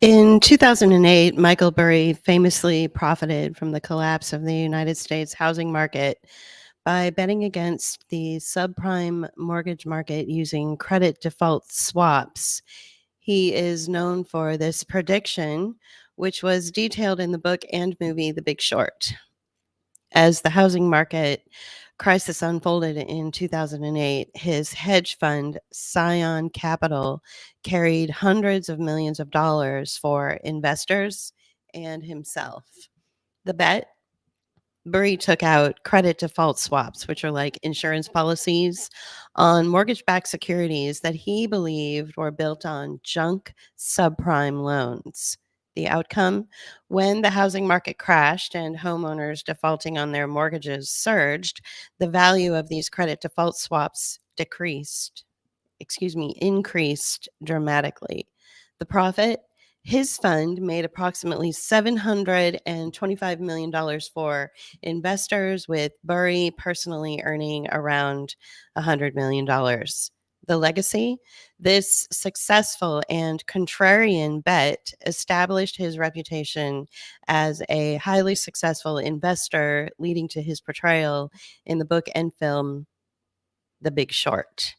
In 2008, Michael Burry famously profited from the collapse of the United States housing market by betting against the subprime mortgage market using credit default swaps. He is known for this prediction, which was detailed in the book and movie The Big Short. As the housing market crisis unfolded in 2008, his hedge fund, Scion Capital, carried hundreds of millions of dollars for investors and himself. The bet, Burry took out credit default swaps, which are like insurance policies, on mortgage backed securities that he believed were built on junk subprime loans. The outcome? When the housing market crashed and homeowners defaulting on their mortgages surged, the value of these credit default swaps increased dramatically. The profit? His fund made approximately $725 million for investors, with Burry personally earning around $100 million. The legacy? This successful and contrarian bet established his reputation as a highly successful investor, leading to his portrayal in the book and film The Big Short.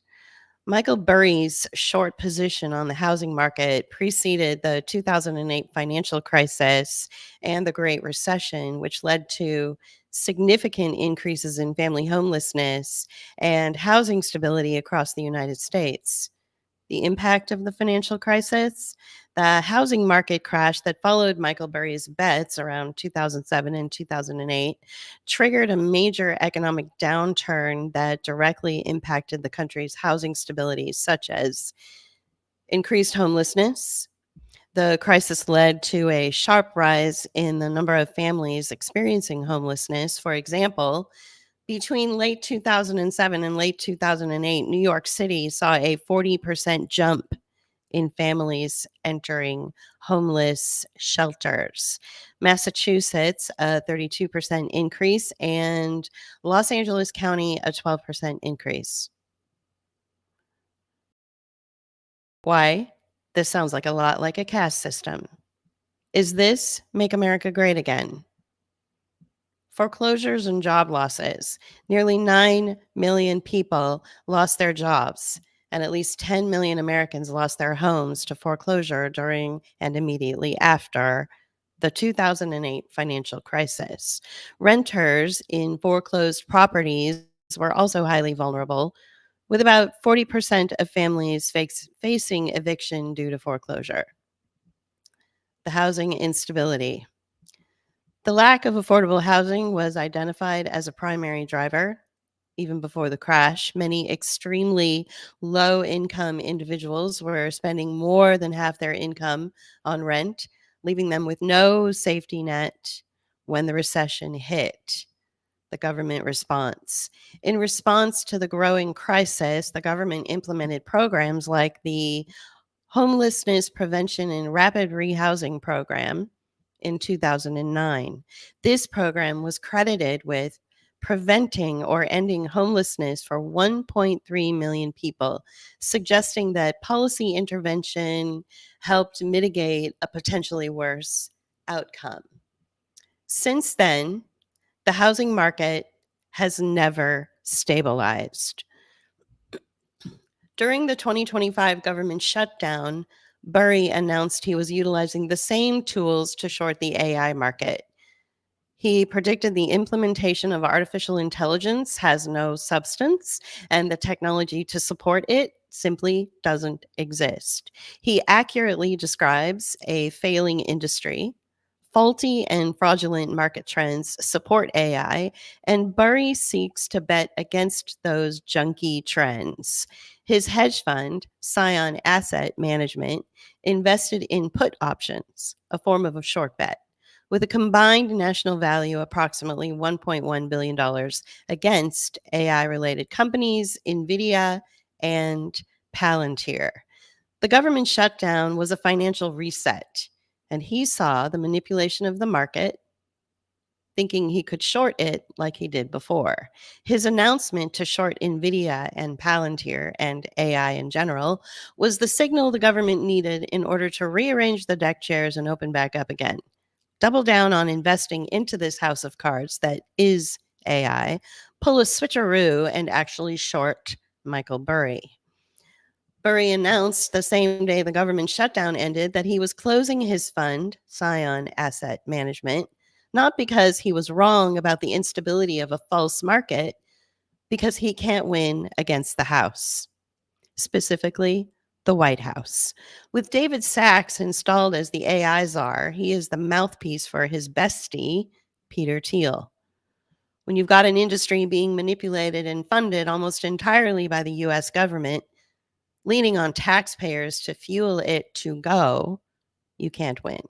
Michael Burry's short position on the housing market preceded the 2008 financial crisis and the Great Recession, which led to significant increases in family homelessness and housing stability across the United States. The impact of the financial crisis, the housing market crash that followed Michael Burry's bets around 2007 and 2008 triggered a major economic downturn that directly impacted the country's housing stability, such as increased homelessness. The crisis led to a sharp rise in the number of families experiencing homelessness. For example, between late 2007 and late 2008, New York City saw a 40% jump in families entering homeless shelters. Massachusetts, a 32% increase, and Los Angeles County, a 12% increase. Why? This sounds like a lot like a caste system. Is this Make America Great Again? Foreclosures and job losses. Nearly 9 million people lost their jobs, and at least 10 million Americans lost their homes to foreclosure during and immediately after the 2008 financial crisis. Renters in foreclosed properties were also highly vulnerable, with about 40% of families facing eviction due to foreclosure. The housing instability. The lack of affordable housing was identified as a primary driver. Even before the crash, many extremely low income individuals were spending more than half their income on rent, leaving them with no safety net when the recession hit. The government response. In response to the growing crisis, the government implemented programs like the Homelessness Prevention and Rapid Rehousing Program in 2009. This program was credited with preventing or ending homelessness for 1.3 million people, suggesting that policy intervention helped mitigate a potentially worse outcome. Since then, the housing market has never stabilized. During the 2025 government shutdown, Burry announced he was utilizing the same tools to short the AI market. He predicted the implementation of artificial intelligence has no substance, and the technology to support it simply doesn't exist. He accurately describes a failing industry. Faulty and fraudulent market trends support AI, and Burry seeks to bet against those junky trends. His hedge fund, Scion Asset Management, invested in put options, a form of a short bet, with a combined national value approximately $1.1 billion against AI-related companies, NVIDIA, and Palantir. The government shutdown was a financial reset. and he saw the manipulation of the market, thinking he could short it like he did before. His announcement to short Nvidia and Palantir and AI in general was the signal the government needed in order to rearrange the deck chairs and open back up again. Double down on investing into this house of cards that is AI, pull a switcheroo and actually short Michael Burry. Burry announced the same day the government shutdown ended that he was closing his fund, Scion Asset Management, not because he was wrong about the instability of a false market, because he can't win against the House, specifically the White House. With David Sachs installed as the AI czar, he is the mouthpiece for his bestie, Peter Thiel. When you've got an industry being manipulated and funded almost entirely by the US government, leaning on taxpayers to fuel it to go, you can't win.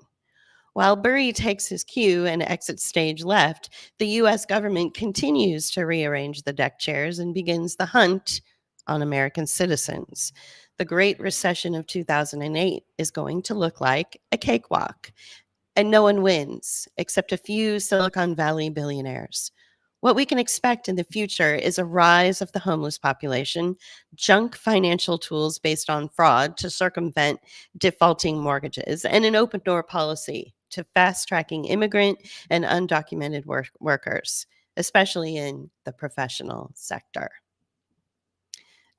While Burry takes his cue and exits stage left, the US government continues to rearrange the deck chairs and begins the hunt on American citizens. The Great Recession of 2008 is going to look like a cakewalk, and no one wins except a few Silicon Valley billionaires. What we can expect in the future is a rise of the homeless population, junk financial tools based on fraud to circumvent defaulting mortgages, and an open door policy to fast tracking immigrant and undocumented workers, especially in the professional sector.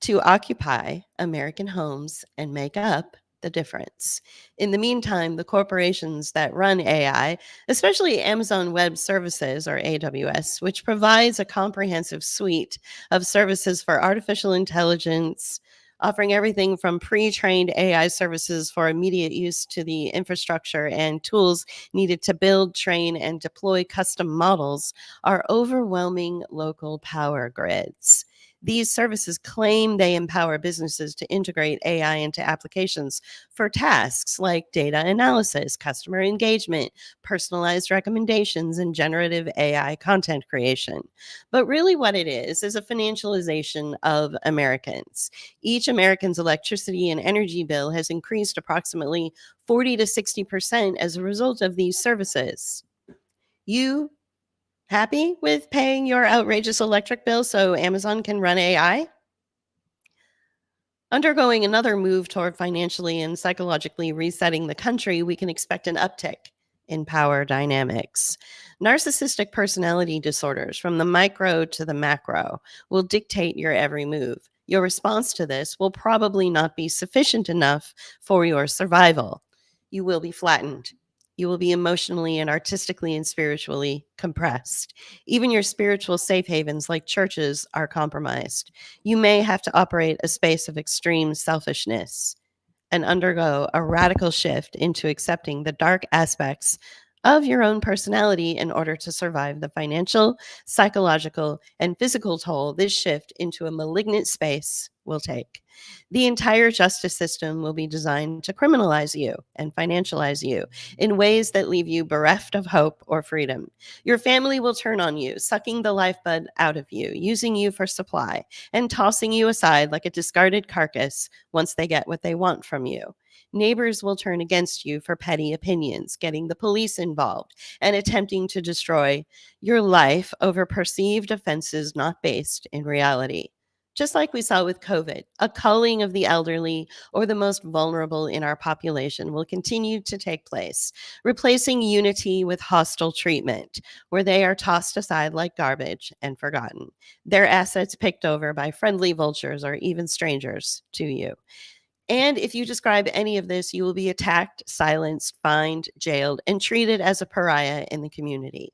To occupy American homes and make up the difference. In the meantime, the corporations that run AI, especially Amazon Web Services or AWS, which provides a comprehensive suite of services for artificial intelligence, offering everything from pre-trained AI services for immediate use to the infrastructure and tools needed to build, train, and deploy custom models, are overwhelming local power grids. These services claim they empower businesses to integrate AI into applications for tasks like data analysis, customer engagement, personalized recommendations, and generative AI content creation. But really, what it is a financialization of Americans. Each American's electricity and energy bill has increased approximately 40 to 60% as a result of these services. You happy with paying your outrageous electric bill so Amazon can run AI? Undergoing another move toward financially and psychologically resetting the country, we can expect an uptick in power dynamics. Narcissistic personality disorders, from the micro to the macro, will dictate your every move. Your response to this will probably not be sufficient enough for your survival. You will be flattened. You will be emotionally and artistically and spiritually compressed. Even your spiritual safe havens like churches are compromised. You may have to operate a space of extreme selfishness and undergo a radical shift into accepting the dark aspects of your own personality in order to survive the financial, psychological, and physical toll this shift into a malignant space will take. The entire justice system will be designed to criminalize you and financialize you in ways that leave you bereft of hope or freedom. Your family will turn on you, sucking the lifeblood out of you, using you for supply, and tossing you aside like a discarded carcass once they get what they want from you. Neighbors will turn against you for petty opinions, getting the police involved, and attempting to destroy your life over perceived offenses not based in reality. Just like we saw with COVID, a culling of the elderly or the most vulnerable in our population will continue to take place, replacing unity with hostile treatment, where they are tossed aside like garbage and forgotten, their assets picked over by friendly vultures or even strangers to you. And if you describe any of this, you will be attacked, silenced, fined, jailed, and treated as a pariah in the community.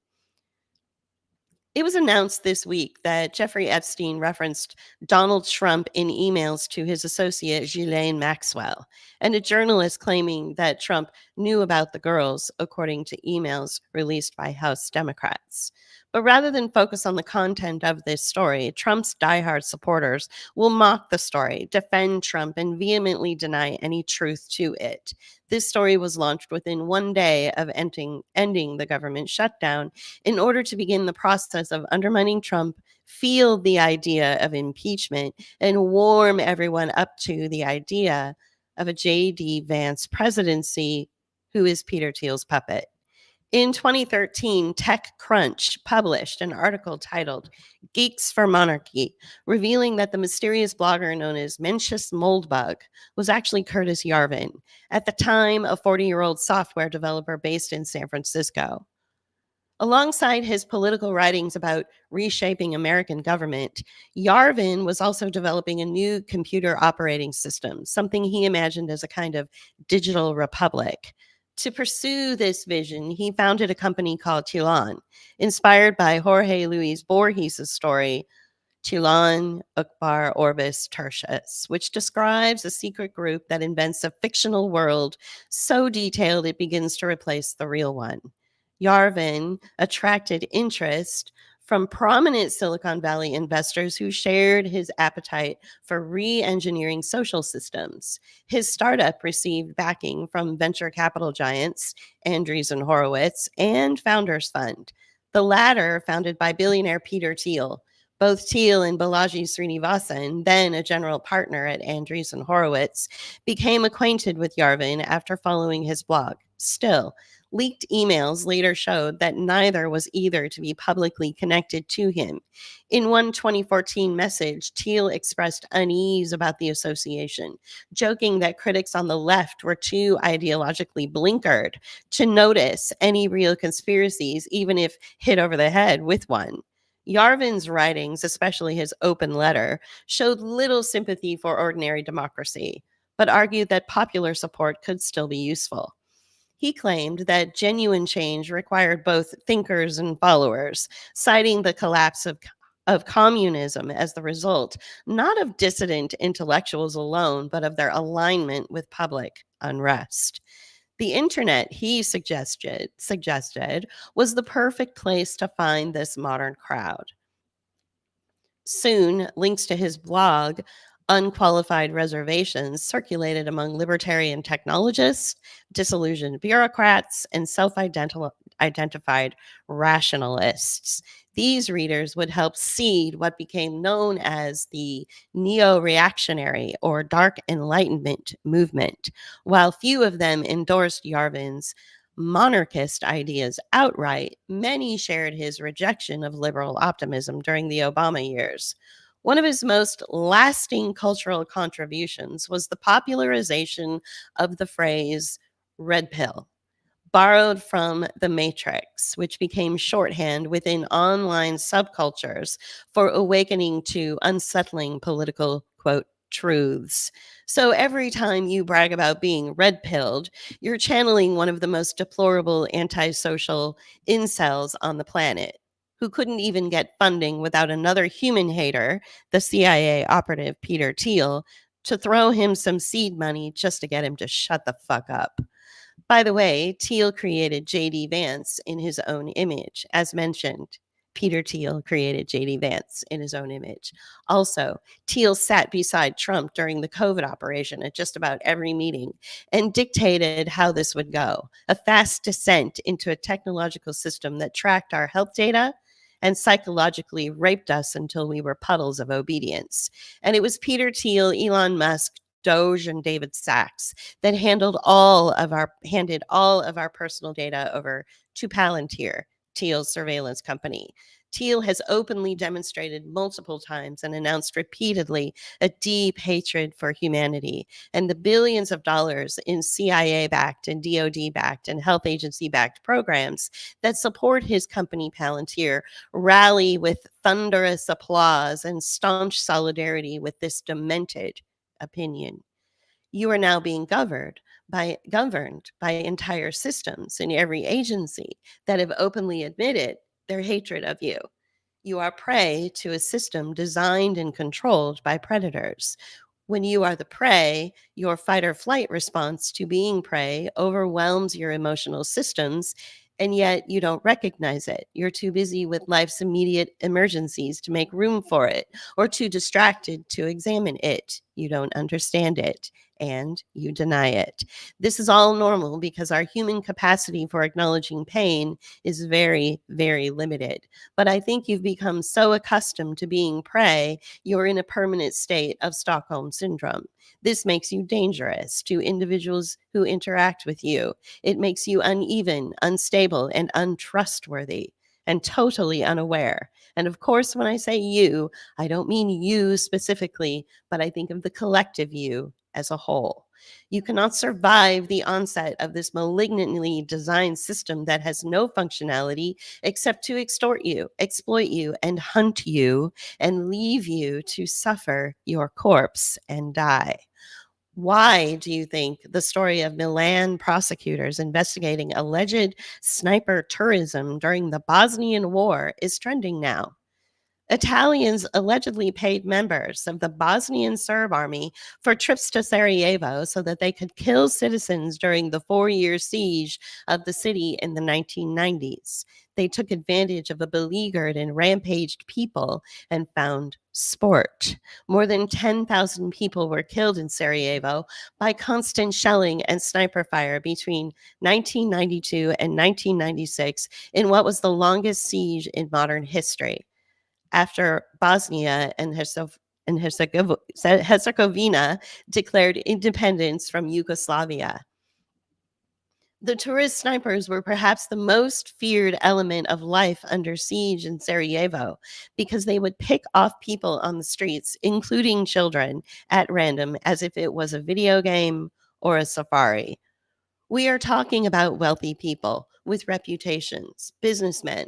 It was announced this week that Jeffrey Epstein referenced Donald Trump in emails to his associate Ghislaine Maxwell, and a journalist claiming that Trump knew about the girls, according to emails released by House Democrats. But rather than focus on the content of this story, Trump's diehard supporters will mock the story, defend Trump, and vehemently deny any truth to it. This story was launched within one day of ending the government shutdown in order to begin the process of undermining Trump, field the idea of impeachment, and warm everyone up to the idea of a J.D. Vance presidency who is Peter Thiel's puppet. In 2013, TechCrunch published an article titled Geeks for Monarchy, revealing that the mysterious blogger known as Mencius Moldbug was actually Curtis Yarvin, at the time a 40-year-old software developer based in San Francisco. Alongside his political writings about reshaping American government, Yarvin was also developing a new computer operating system, something he imagined as a kind of digital republic. To pursue this vision, he founded a company called Tilon, inspired by Jorge Luis Borges' story Chilon Ukbar Orbis Tertius, which describes a secret group that invents a fictional world so detailed it begins to replace the real one. Yarvin attracted interest from prominent Silicon Valley investors who shared his appetite for re engineering social systems. His startup received backing from venture capital giants Andreessen Horowitz and Founders Fund, the latter founded by billionaire Peter Thiel. Both Thiel and Balaji Srinivasan, then a general partner at Andreessen Horowitz, became acquainted with Yarvin after following his blog. Still, leaked emails later showed that neither was eager to be publicly connected to him. In one 2014 message, Thiel expressed unease about the association, joking that critics on the left were too ideologically blinkered to notice any real conspiracies, even if hit over the head with one. Yarvin's writings, especially his open letter, showed little sympathy for ordinary democracy, but argued that popular support could still be useful. He claimed that genuine change required both thinkers and followers, citing the collapse of communism as the result, not of dissident intellectuals alone, but of their alignment with public unrest. The internet, he suggested was the perfect place to find this modern crowd. Soon, links to his blog, Unqualified Reservations, circulated among libertarian technologists, disillusioned bureaucrats, and self identified rationalists. These readers would help seed what became known as the neo reactionary or dark enlightenment movement. While few of them endorsed Yarvin's monarchist ideas outright, many shared his rejection of liberal optimism during the Obama years. One of his most lasting cultural contributions was the popularization of the phrase red pill, borrowed from the Matrix, which became shorthand within online subcultures for awakening to unsettling political, quote, truths. So every time you brag about being red pilled, you're channeling one of the most deplorable antisocial incels on the planet, who couldn't even get funding without another human hater, the CIA operative Peter Thiel, to throw him some seed money just to get him to shut the fuck up. By the way, Thiel created J.D. Vance in his own image. As mentioned, Peter Thiel created J.D. Vance in his own image. Also, Thiel sat beside Trump during the COVID operation at just about every meeting and dictated how this would go, a fast descent into a technological system that tracked our health data and psychologically raped us until we were puddles of obedience. And it was Peter Thiel, Elon Musk, Doge, and David Sachs that handed all of our personal data over to Palantir, Thiel's surveillance company. Thiel has openly demonstrated multiple times and announced repeatedly a deep hatred for humanity, and the billions of dollars in CIA-backed and DoD-backed and health agency-backed programs that support his company Palantir rally with thunderous applause and staunch solidarity with this demented opinion. You are now being governed by entire systems in every agency that have openly admitted their hatred of you. You are prey to a system designed and controlled by predators. When you are the prey, your fight or flight response to being prey overwhelms your emotional systems, and yet you don't recognize it. You're too busy with life's immediate emergencies to make room for it, or too distracted to examine it. you don't understand it, and you deny it. This is all normal because our human capacity for acknowledging pain is very, very limited. But I think you've become so accustomed to being prey, you're in a permanent state of Stockholm syndrome. This makes you dangerous to individuals who interact with you. It makes you uneven, unstable, and untrustworthy, and totally unaware. And of course, when I say you, I don't mean you specifically, but I think of the collective you as a whole. You cannot survive the onset of this malignantly designed system that has no functionality except to extort you, exploit you, and hunt you, and leave you to suffer your corpse and die. Why do you think the story of Milan prosecutors investigating alleged sniper tourism during the Bosnian War is trending now? Italians allegedly paid members of the Bosnian Serb army for trips to Sarajevo so that they could kill citizens during the 4-year siege of the city in the 1990s. They took advantage of a beleaguered and rampaged people and found sport. More than 10,000 people were killed in Sarajevo by constant shelling and sniper fire between 1992 and 1996 in what was the longest siege in modern history. After Bosnia and Herzegovina declared independence from Yugoslavia. The tourist snipers were perhaps the most feared element of life under siege in Sarajevo because they would pick off people on the streets, including children, at random as if it was a video game or a safari. We are talking about wealthy people with reputations, businessmen,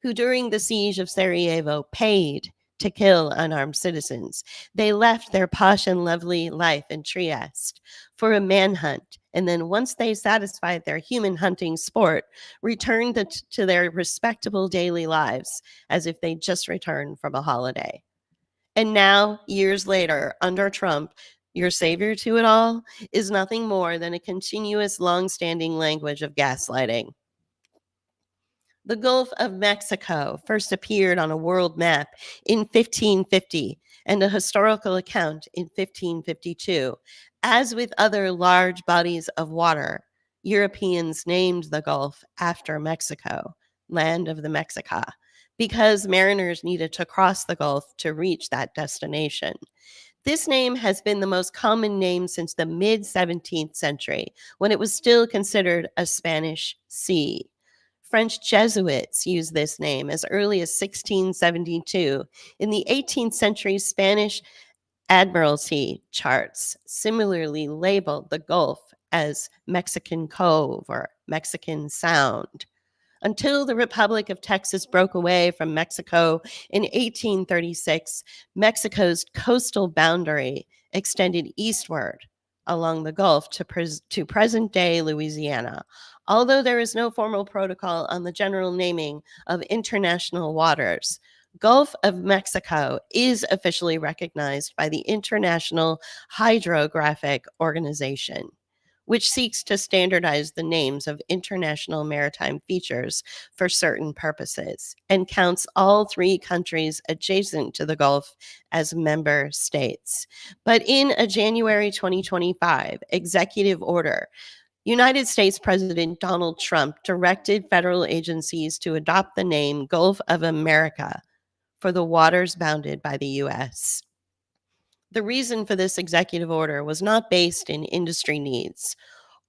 who during the siege of Sarajevo paid to kill unarmed citizens. They left their posh and lovely life in Trieste for a manhunt, and then once they satisfied their human hunting sport, returned to their respectable daily lives as if they just returned from a holiday. And now, years later, under Trump, your savior to it all is nothing more than a continuous, long-standing language of gaslighting. The Gulf of Mexico first appeared on a world map in 1550 and a historical account in 1552. As with other large bodies of water, Europeans named the Gulf after Mexico, land of the Mexica, because mariners needed to cross the Gulf to reach that destination. This name has been the most common name since the mid 17th century, when it was still considered a Spanish sea. French Jesuits used this name as early as 1672. In the 18th century, Spanish Admiralty charts similarly labeled the Gulf as Mexican Cove or Mexican Sound. Until the Republic of Texas broke away from Mexico in 1836, Mexico's coastal boundary extended eastward along the Gulf to present day Louisiana. Although there is no formal protocol on the general naming of international waters, Gulf of Mexico is officially recognized by the International Hydrographic Organization, which seeks to standardize the names of international maritime features for certain purposes and counts all 3 countries adjacent to the Gulf as member states. But in a January 2025 executive order, United States President Donald Trump directed federal agencies to adopt the name Gulf of America for the waters bounded by the U.S. The reason for this executive order was not based in industry needs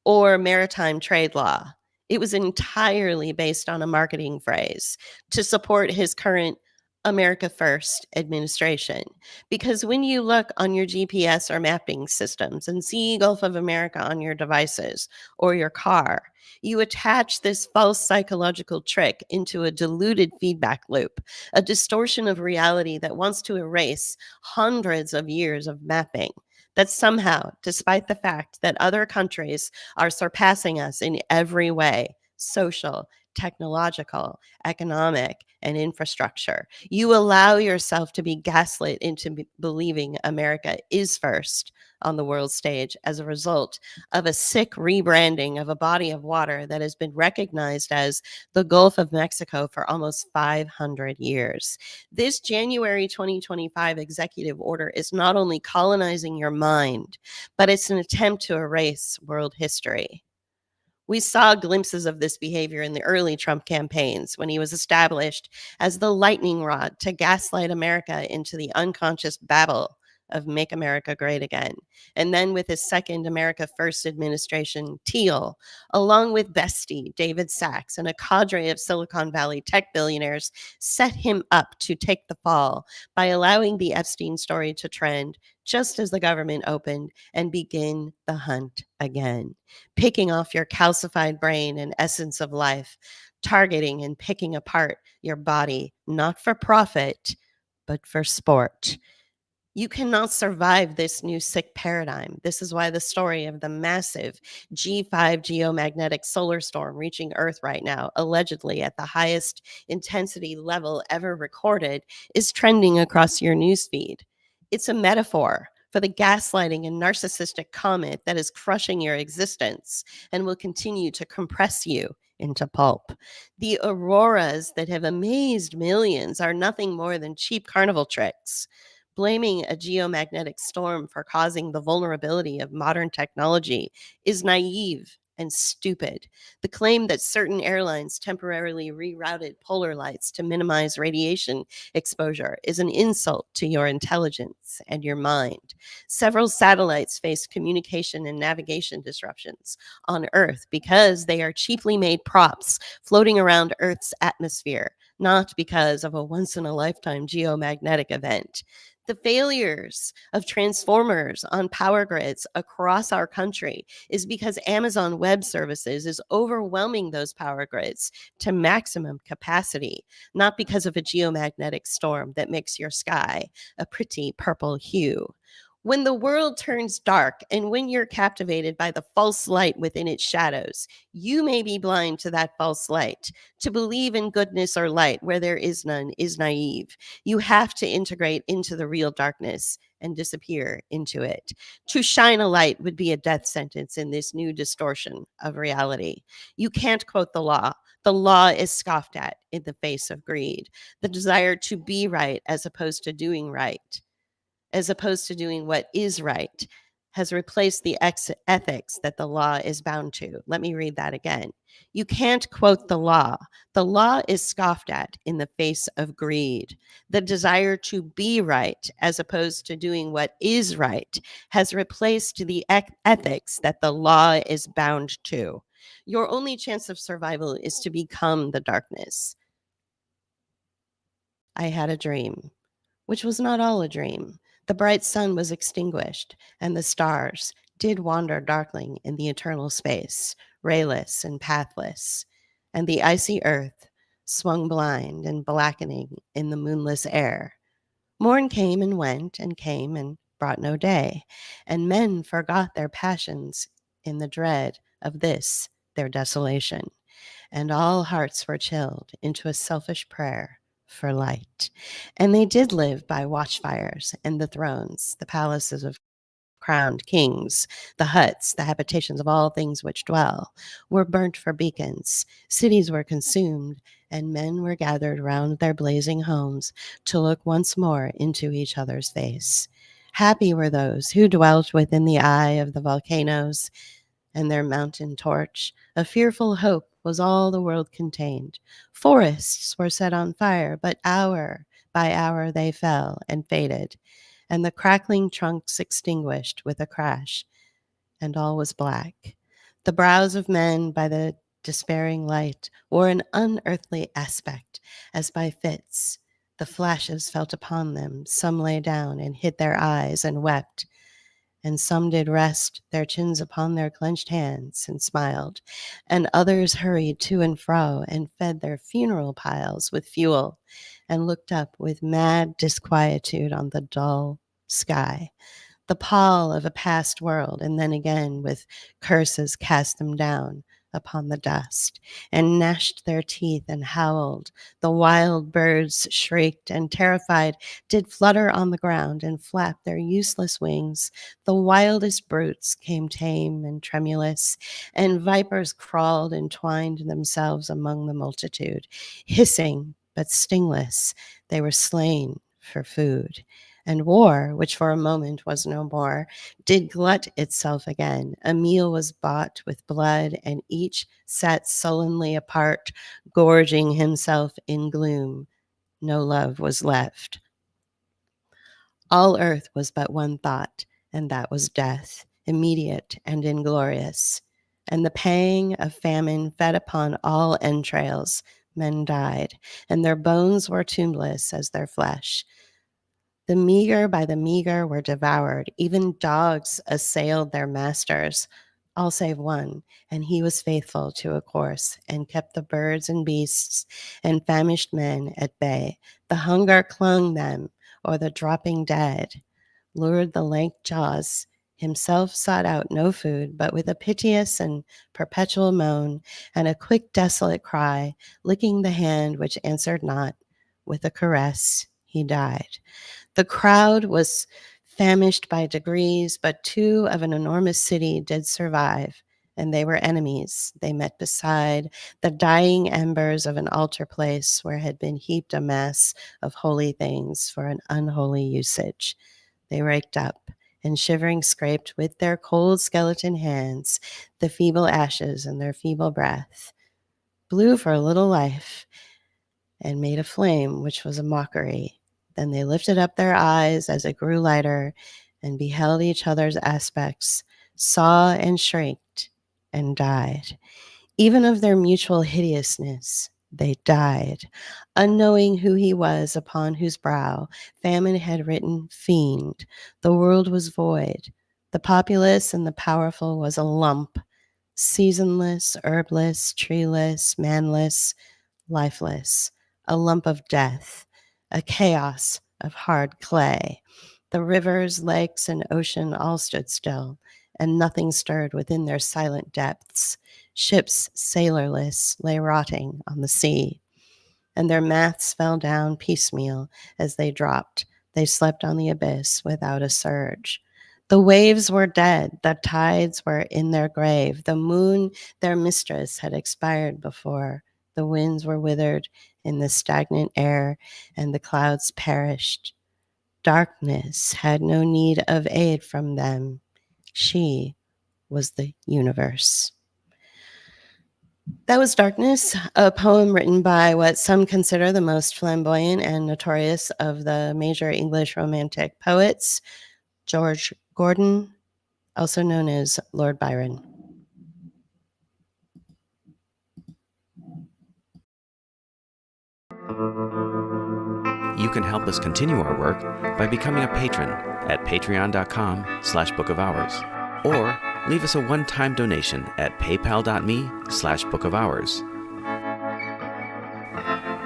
or maritime trade law. It was entirely based on a marketing phrase to support his current America First administration. Because when you look on your GPS or mapping systems and see Gulf of America on your devices or your car, you attach this false psychological trick into a diluted feedback loop, a distortion of reality that wants to erase hundreds of years of mapping. That somehow, despite the fact that other countries are surpassing us in every way social, technological, economic, and infrastructure. You allow yourself to be gaslit into believing America is first on the world stage as a result of a sick rebranding of a body of water that has been recognized as the Gulf of Mexico for almost 500 years. This January 2025 executive order is not only colonizing your mind, but it's an attempt to erase world history. We saw glimpses of this behavior in the early Trump campaigns when he was established as the lightning rod to gaslight America into the unconscious babble of Make America Great Again. And then with his second America First administration, Teal, along with Bestie, David Sachs, and a cadre of Silicon Valley tech billionaires, set him up to take the fall by allowing the Epstein story to trend just as the government opened and begin the hunt again, picking off your calcified brain and essence of life, targeting and picking apart your body, not for profit, but for sport. You cannot survive this new sick paradigm. This is why the story of the massive G5 geomagnetic solar storm reaching Earth right now, allegedly at the highest intensity level ever recorded, is trending across your newsfeed. It's a metaphor for the gaslighting and narcissistic comet that is crushing your existence and will continue to compress you into pulp. The auroras that have amazed millions are nothing more than cheap carnival tricks. Blaming a geomagnetic storm for causing the vulnerability of modern technology is naive and stupid. The claim that certain airlines temporarily rerouted polar lights to minimize radiation exposure is an insult to your intelligence and your mind. Several satellites face communication and navigation disruptions on Earth because they are cheaply made props floating around Earth's atmosphere, not because of a once in a lifetime geomagnetic event. The failures of transformers on power grids across our country is because Amazon Web Services is overwhelming those power grids to maximum capacity, not because of a geomagnetic storm that makes your sky a pretty purple hue. When the world turns dark and when you're captivated by the false light within its shadows, you may be blind to that false light. To believe in goodness or light where there is none is naive. You have to integrate into the real darkness and disappear into it. To shine a light would be a death sentence in this new distortion of reality. You can't quote the law. The law is scoffed at in the face of greed. The desire to be right as opposed to doing right, as opposed to doing what is right, has replaced the ethics that the law is bound to. Let me read that again. You can't quote the law. The law is scoffed at in the face of greed. The desire to be right, as opposed to doing what is right, has replaced the ethics that the law is bound to. Your only chance of survival is to become the darkness. I had a dream, which was not all a dream. The bright sun was extinguished, and the stars did wander darkling in the eternal space, rayless and pathless, and the icy earth swung blind and blackening in the moonless air. Morn came and came and brought no day, and men forgot their passions in the dread of this their desolation, and all hearts were chilled into a selfish prayer for light. And they did live by watchfires and the thrones, the palaces of crowned kings, the huts, the habitations of all things which dwell, were burnt for beacons. Cities were consumed, and men were gathered round their blazing homes to look once more into each other's face. Happy were those who dwelt within the eye of the volcanoes and their mountain torch. A fearful hope was all the world contained. Forests were set on fire, but hour by hour they fell and faded, and the crackling trunks extinguished with a crash, and all was black. The brows of men by the despairing light wore an unearthly aspect, as by fits. The flashes felt upon them. Some lay down and hid their eyes and wept, and some did rest their chins upon their clenched hands and smiled, and others hurried to and fro and fed their funeral piles with fuel, and looked up with mad disquietude on the dull sky, the pall of a past world, and then again with curses cast them down upon the dust, and gnashed their teeth and howled. The wild birds shrieked, and terrified did flutter on the ground and flap their useless wings. The wildest brutes came tame and tremulous, and vipers crawled and twined themselves among the multitude. Hissing but stingless, they were slain for food. And war, which for a moment was no more, did glut itself again. A meal was bought with blood, and each sat sullenly apart, gorging himself in gloom. No love was left. All earth was but one thought, and that was death, immediate and inglorious. And the pang of famine fed upon all entrails. Men died, and their bones were tombless as their flesh. The meager by the meager were devoured. Even dogs assailed their masters, all save one, and he was faithful to a course, and kept the birds and beasts and famished men at bay. The hunger clung them, or the dropping dead lured the lank jaws. Himself sought out no food, but with a piteous and perpetual moan, and a quick desolate cry, licking the hand which answered not, with a caress he died. The crowd was famished by degrees, but two of an enormous city did survive, and they were enemies. They met beside the dying embers of an altar place where had been heaped a mass of holy things for an unholy usage. They raked up and shivering scraped with their cold skeleton hands the feeble ashes in their feeble breath, blew for a little life, and made a flame which was a mockery. Then they lifted up their eyes as it grew lighter and beheld each other's aspects, saw and shrieked, and died. Even of their mutual hideousness, they died, unknowing who he was upon whose brow famine had written fiend. The world was void. The populous and the powerful was a lump, seasonless, herbless, treeless, manless, lifeless, a lump of death, a chaos of hard clay. The rivers, lakes, and ocean all stood still, and nothing stirred within their silent depths. Ships, sailorless, lay rotting on the sea, and their masts fell down piecemeal as they dropped. They slept on the abyss without a surge. The waves were dead, the tides were in their grave, the moon, their mistress, had expired before. The winds were withered in the stagnant air, and the clouds perished. Darkness had no need of aid from them. She was the universe. That was Darkness, a poem written by what some consider the most flamboyant and notorious of the major English Romantic poets, George Gordon, also known as Lord Byron. You can help us continue our work by becoming a patron at patreon.com/Book of Hours, or leave us a one-time donation at paypal.me/Book of Hours.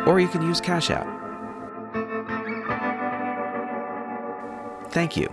Or you can use Cash App. Thank you.